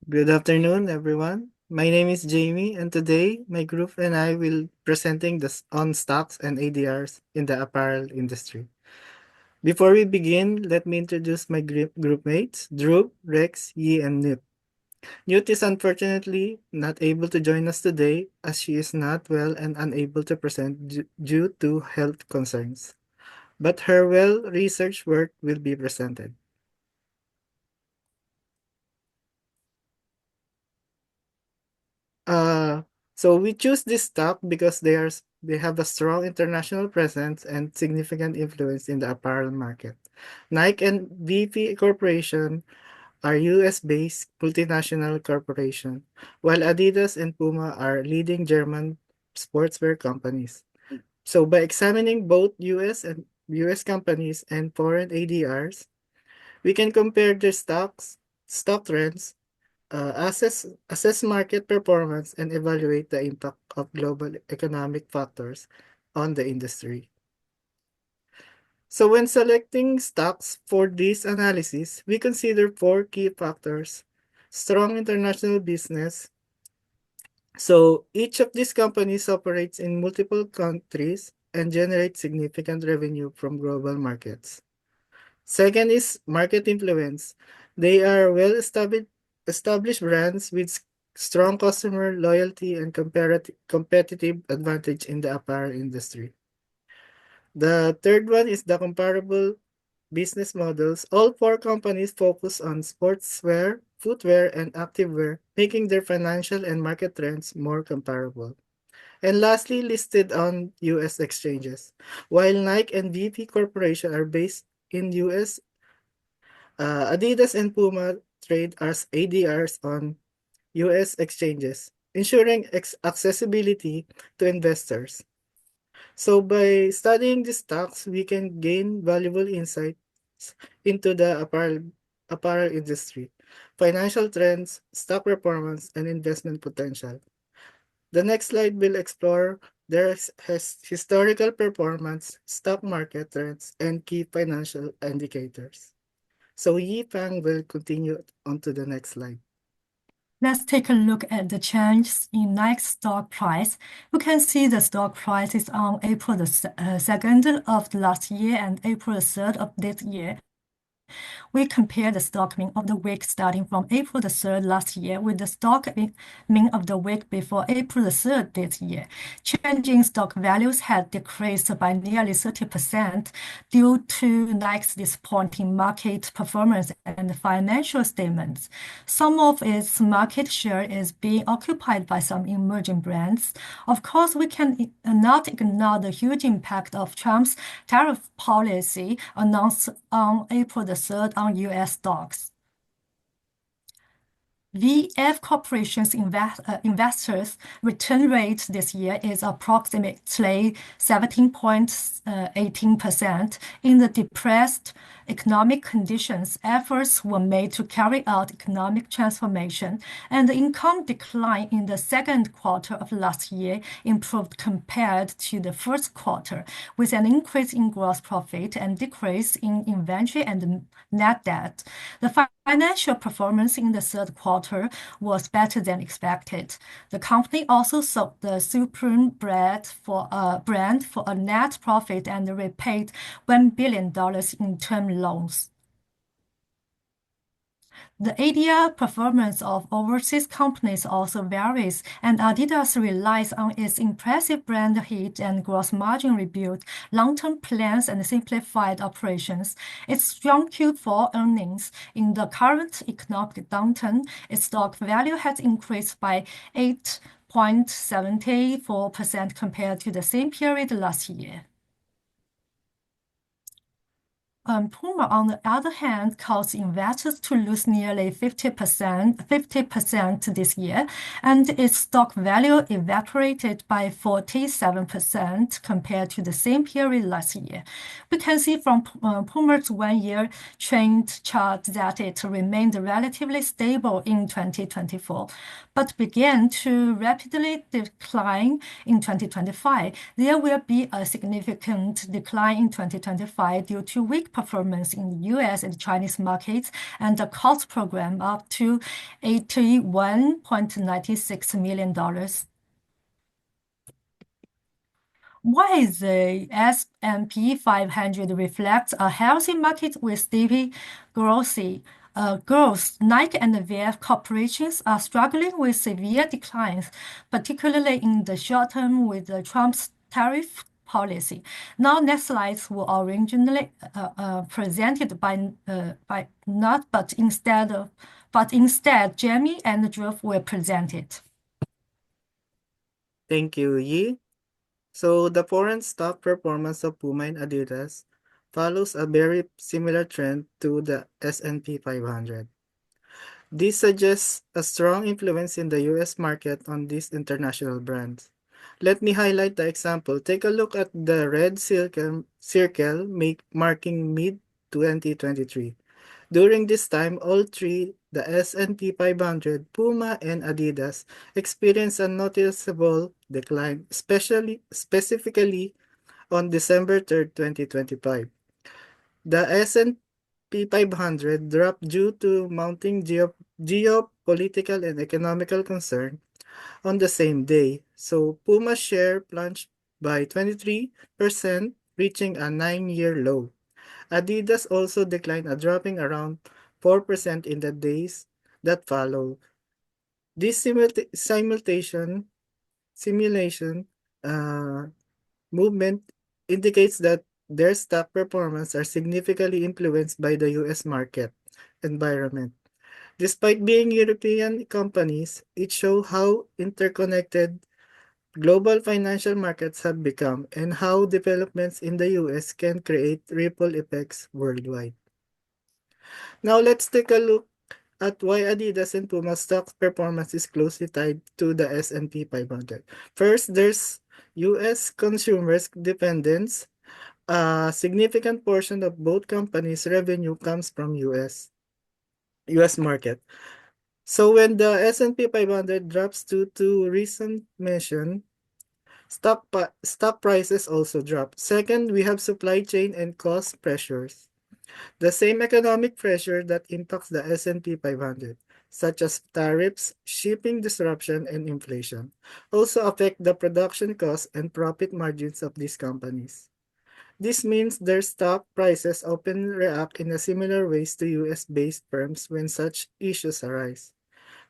Good afternoon, everyone. My name is Jamie, and today my group and I will presenting on stocks and ADRs in the apparel industry. Before we begin, let me introduce my group mates, Drew, Rex, Yi, and Newt. Newt is unfortunately not able to join us today as she is not well and unable to present due to health concerns. But her well-researched work will be presented. Uh, so we choose this stock because they have a strong international presence and significant influence in the apparel market. Nike and VP Corporation are US-based multinational corporation, while Adidas and Puma are leading German sportswear companies. So by examining both US companies and foreign ADRs, we can compare their stock trends, assess market performance, and evaluate the impact of global economic factors on the industry. So when selecting stocks for this analysis, we consider four key factors. Strong international business. So each of these companies operates in multiple countries and generates significant revenue from global markets. Second is market influence. They are established brands with strong customer loyalty and competitive advantage in the apparel industry. The third one is the comparable business models. All four companies focus on sportswear, footwear, and activewear, making their financial and market trends more comparable. And lastly, listed on US exchanges. While Nike and VP Corporation are based in US, Adidas and Puma trade as ADRs on US exchanges, ensuring accessibility to investors. So by studying these stocks, we can gain valuable insights into the apparel industry, financial trends, stock performance, and investment potential. The next slide will explore their historical performance, stock market trends, and key financial indicators. So Yi Fang will continue on to the next slide. Let's take a look at the changes in Nike's stock price. You can see the stock prices on April the 2nd of last year and April the 3rd of this year. We compare the stock mean of the week starting from April the 3rd last year with the stock mean of the week before April the 3rd this year. Changing stock values had decreased by nearly 30% due to Nike's disappointing market performance and financial statements. Some of its market share is being occupied by some emerging brands. Of course, we can not ignore the huge impact of Trump's tariff policy announced on April the 3rd on US stocks. VF Corporation's investors' return rate this year is approximately 17.18%. In the depressed economic conditions, efforts were made to carry out economic transformation, and the income decline in the second quarter of last year improved compared to the first quarter, with an increase in gross profit and decrease in inventory and net debt. The financial performance in the third quarter was better than expected. The company also sold the Supreme brand for a net profit and repaid $1 billion in term loans. The ADR performance of overseas companies also varies, and Adidas relies on its impressive brand heat and gross margin rebuild, long-term plans, and simplified operations. Its strong Q4 earnings in the current economic downturn, its stock value has increased by 8.74% compared to the same period last year. Puma, on the other hand, caused investors to lose nearly 50% this year, and its stock value evaporated by 47% compared to the same period last year. We can see from Puma's one-year trend chart that it remained relatively stable in 2024, but began to rapidly decline in 2025. There will be a significant decline in 2025 due to weak performance in the US and Chinese markets and the cost program up to $81.96 million. While the S&P 500 reflects a healthy market with steady growth, Nike and VF corporations are struggling with severe declines, particularly in the short term with Trump's tariff policy. Now, next slides were originally presented by not, but instead Jamie and Drew were presented. Thank you, Yi. So the foreign stock performance of Puma and Adidas follows a very similar trend to the S&P 500. This suggests a strong influence in the US market on these international brands. Let me highlight the example. Take a look at the red circle marking mid-2023. During this time, all three, the S&P 500, Puma, and Adidas, experienced a noticeable decline, specifically on December 3rd, 2025. The S&P 500 dropped due to mounting geopolitical and economical concern on the same day. So Puma's share plunged by 23%, reaching a 9-year low. Adidas also declined, dropping around 4% in the days that followed. This simulation uh, movement indicates that their stock performance are significantly influenced by the US market environment. Despite being European companies, it shows how interconnected global financial markets have become and how developments in the US can create ripple effects worldwide. Now let's take a look at why Adidas and Puma stock performance is closely tied to the S&P 500. First, there's US consumers dependence. A significant portion of both companies' revenue comes from US market. So when the S&P 500 drops due to recent mention, stock prices also drop. Second, we have supply chain and cost pressures. The same economic pressure that impacts the S&P 500, such as tariffs, shipping disruption, and inflation, also affect the production costs and profit margins of these companies. This means their stock prices often react in a similar ways to US-based firms when such issues arise.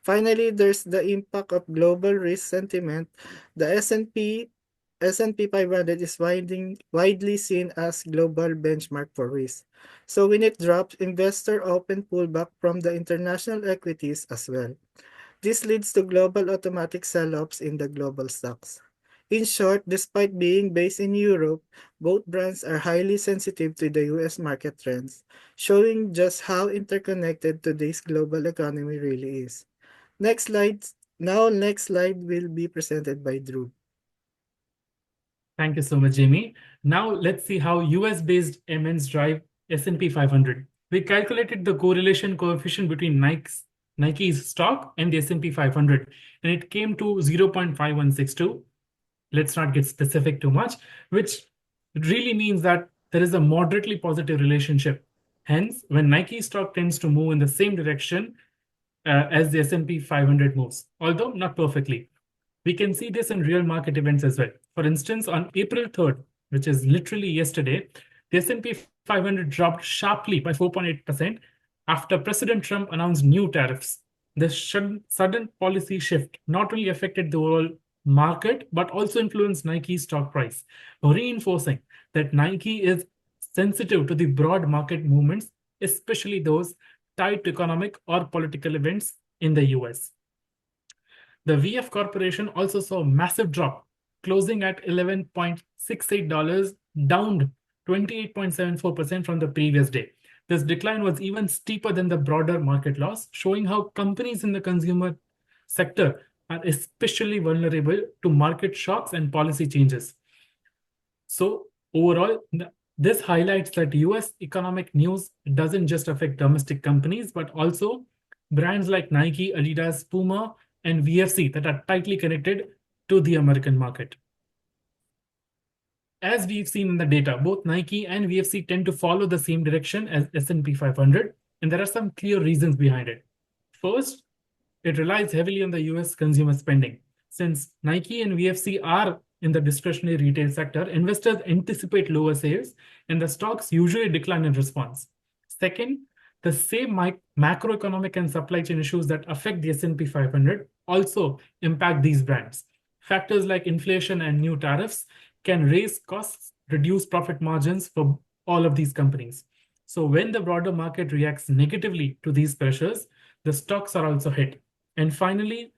Finally, there's the impact of global risk sentiment. The S&P 500 is widely seen as global benchmark for risk. So when it drops, investors often pull back from the international equities as well. This leads to global automatic sell-offs in the global stocks. In short, despite being based in Europe, both brands are highly sensitive to the US market trends, showing just how interconnected today's global economy really is. Next slide. Now, next slide will be presented by Drew. Thank you so much, Jamie. Now let's see how US-based MNs drive S&P 500. We calculated the correlation coefficient between Nike's stock and the S&P 500, and it came to 0.5162. Let's not get specific too much, which really means that there is a moderately positive relationship. Hence, when Nike stock tends to move in the same direction as the S&P 500 moves, although not perfectly. We can see this in real market events as well. For instance, on April 3rd, which is literally yesterday, the S&P 500 dropped sharply by 4.8% after President Trump announced new tariffs. This sudden policy shift not only affected the overall market, but also influenced Nike's stock price, reinforcing that Nike is sensitive to the broad market movements, especially those tied to economic or political events in the US. The VF Corporation also saw a massive drop, closing at $11.68, down 28.74% from the previous day. This decline was even steeper than the broader market loss, showing how companies in the consumer sector are especially vulnerable to market shocks and policy changes. So overall, this highlights that US economic news doesn't just affect domestic companies, but also brands like Nike, Adidas, Puma, and VFC that are tightly connected to the American market. as we've seen in the data, both Nike and VFC tend to follow the same direction as S&P 500, and there are some clear reasons behind it. First, it relies heavily on the US consumer spending. Since Nike and VFC are in the discretionary retail sector, investors anticipate lower sales and the stocks usually decline in response. Second, the same macroeconomic and supply chain issues that affect the S&P 500 also impact these brands. Factors like inflation and new tariffs can raise costs, reduce profit margins for all of these companies. So when the broader market reacts negatively to these pressures, the stocks are also hit. And finally,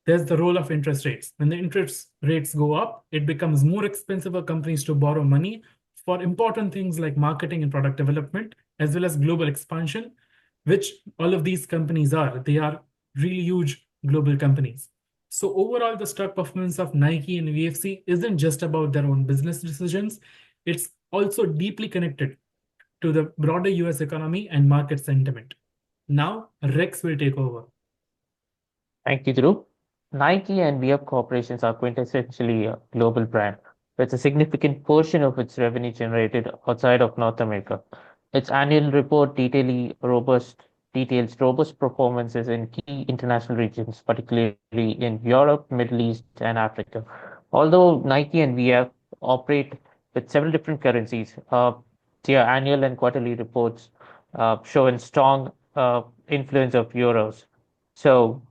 there's the role of interest rates. When the interest rates go up, it becomes more expensive for companies to borrow money for important things like marketing and product development, as well as global expansion, which all of these companies are. They are really huge global companies. So overall, the stock performance of Nike and VFC isn't just about their own business decisions. It's also deeply connected to the broader US economy and market sentiment. Now, Rex will take over. Thank you, Dhruv. Nike and VF corporations are quintessentially a global brand, with a significant portion of its revenue generated outside of North America. Its annual report details robust performances in key international regions, particularly in Europe, Middle East, and Africa. Although Nike and VF operate with several different currencies, their annual and quarterly reports show a strong influence of euros. So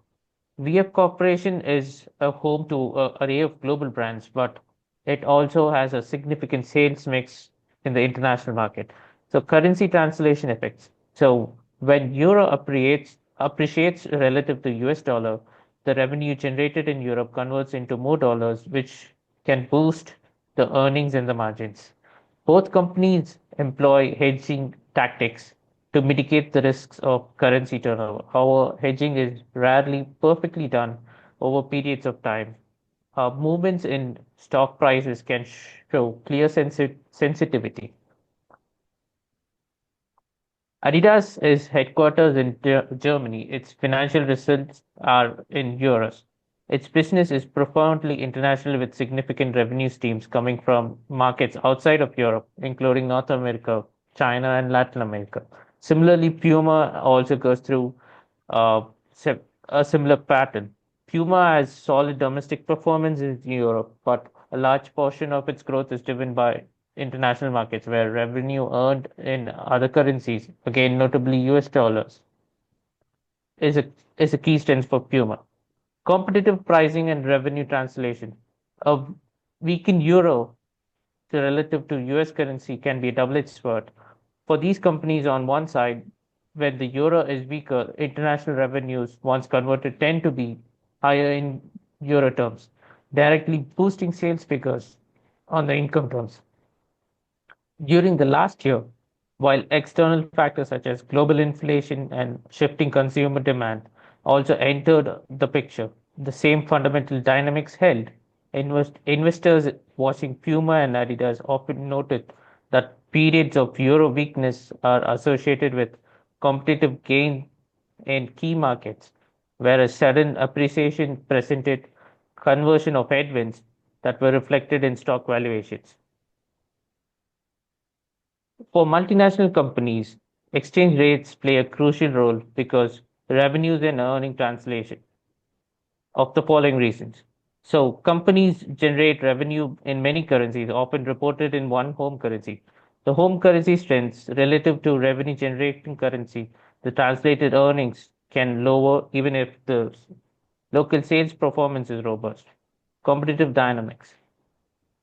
VF Corporation is a home to an array of global brands, but it also has a significant sales mix in the international market. So currency translation effects. So when euro appreciates relative to US dollar, the revenue generated in Europe converts into more dollars, which can boost the earnings and the margins. Both companies employ hedging tactics to mitigate the risks of currency turnover. However, hedging is rarely perfectly done over periods of time. Movements in stock prices can show clear sensitivity. Adidas is headquartered in Germany. Its financial results are in euros. Its business is profoundly international with significant revenue streams coming from markets outside of Europe, including North America, China, and Latin America. Similarly, Puma also goes through uh, a similar pattern. Puma has solid domestic performance in Europe, but a large portion of its growth is driven by international markets where revenue earned in other currencies, again notably US dollars, is a is a key strength for Puma. Competitive pricing and revenue translation. A weakened euro relative to US currency can be a double-edged sword. For these companies on one side, when the euro is weaker, international revenues, once converted, tend to be higher in euro terms, directly boosting sales figures on the income terms. During the last year, while external factors such as global inflation and shifting consumer demand also entered the picture, the same fundamental dynamics held. Investors watching Puma and Adidas often noted that periods of euro weakness are associated with competitive gain in key markets, whereas sudden appreciation presented conversion of headwinds that were reflected in stock valuations. For multinational companies, exchange rates play a crucial role because revenues and earning translation of the following reasons. So, companies generate revenue in many currencies, often reported in one home currency. The home currency strengths relative to revenue generating currency, the translated earnings can lower even if the local sales performance is robust. Competitive dynamics.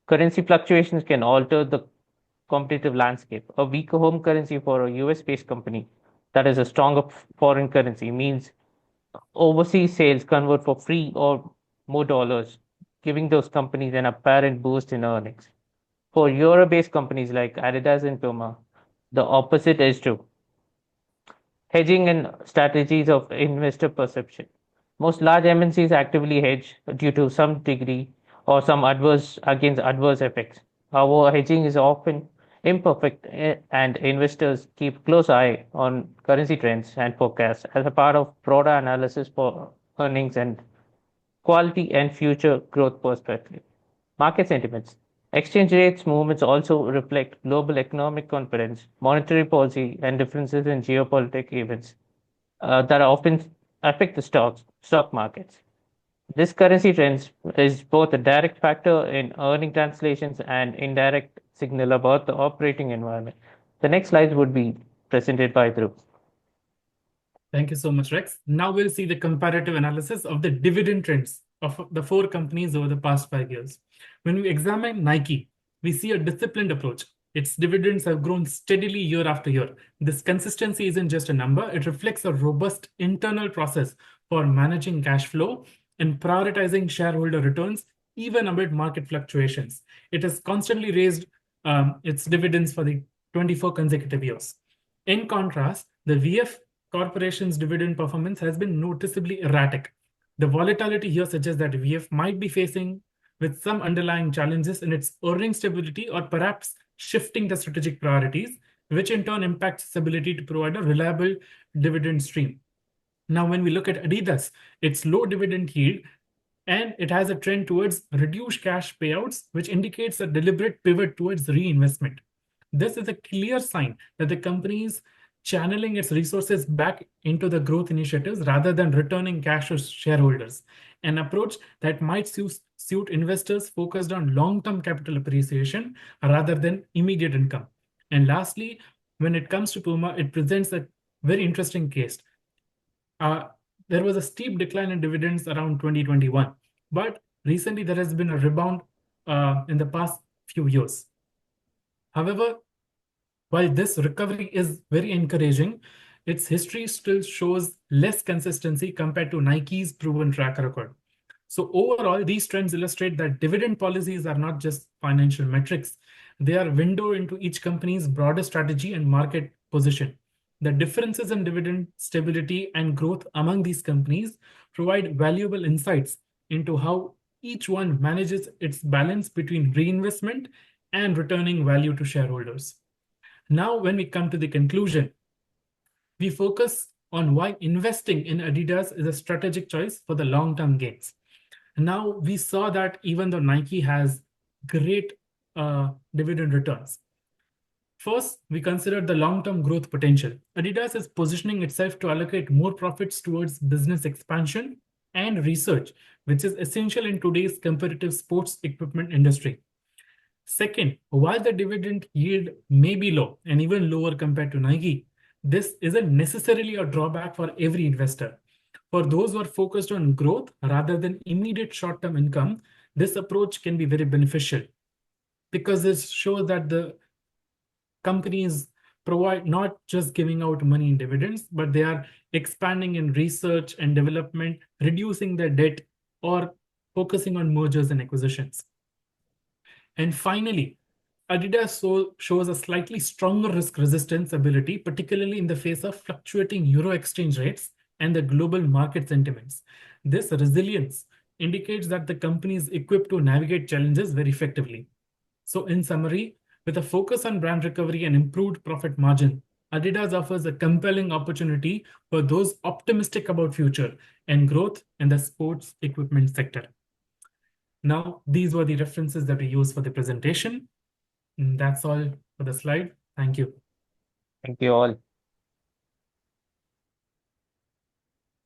Currency fluctuations can alter the competitive landscape. A weaker home currency for a US-based company that is a stronger foreign currency means overseas sales convert for free or more dollars, giving those companies an apparent boost in earnings. For euro-based companies like Adidas and Puma, the opposite is true. Hedging and strategies of investor perception. Most large MNCs actively hedge due to some degree or some adverse against adverse effects. However, hedging is often imperfect and investors keep close eye on currency trends and forecasts as a part of broader analysis for earnings and quality and future growth perspective. Market sentiments. Exchange rates movements also reflect global economic confidence, monetary policy, and differences in geopolitical events that often affect the stock markets. This currency trends is both a direct factor in earning translations and indirect signal about the operating environment. The next slides would be presented by Dhruv. Thank you so much, Rex. Now we'll see the comparative analysis of the dividend trends of the four companies over the past 5 years. When we examine Nike, we see a disciplined approach. Its dividends have grown steadily year after year. This consistency isn't just a number, it reflects a robust internal process for managing cash flow and prioritizing shareholder returns, even amid market fluctuations. It has constantly raised its dividends for the 24 consecutive years. In contrast, the VF Corporation's dividend performance has been noticeably erratic. The volatility here suggests that VF might be facing with some underlying challenges in its earning stability or perhaps shifting the strategic priorities, which in turn impacts its ability to provide a reliable dividend stream. Now, when we look at Adidas, its low dividend yield and it has a trend towards reduced cash payouts, which indicates a deliberate pivot towards reinvestment. This is a clear sign that the company is channeling its resources back into the growth initiatives rather than returning cash to shareholders, an approach that might suit investors focused on long-term capital appreciation rather than immediate income. And lastly, when it comes to Puma, it presents a very interesting case. There was a steep decline in dividends around 2021, but recently there has been a rebound in the past few years. However, while this recovery is very encouraging, its history still shows less consistency compared to Nike's proven track record. So overall, these trends illustrate that dividend policies are not just financial metrics. They are a window into each company's broader strategy and market position. The differences in dividend stability and growth among these companies provide valuable insights into how each one manages its balance between reinvestment and returning value to shareholders. Now, when we come to the conclusion, we focus on why investing in Adidas is a strategic choice for the long-term gains. Now, we saw that even though Nike has great dividend returns, first, we considered the long-term growth potential. Adidas is positioning itself to allocate more profits towards business expansion and research, which is essential in today's competitive sports equipment industry. Second, while the dividend yield may be low and even lower compared to Nike, this isn't necessarily a drawback for every investor. For those who are focused on growth rather than immediate short-term income, this approach can be very beneficial because this shows that the companies provide not just giving out money in dividends, but they are expanding in research and development, reducing their debt, or focusing on mergers and acquisitions. And finally, Adidas shows a slightly stronger risk resistance ability, particularly in the face of fluctuating euro exchange rates and the global market sentiments. This resilience indicates that the company is equipped to navigate challenges very effectively. So in summary, with a focus on brand recovery and improved profit margin, Adidas offers a compelling opportunity for those optimistic about future and growth in the sports equipment sector. Now, these were the references that we used for the presentation. And that's all for the slide. Thank you. Thank you all.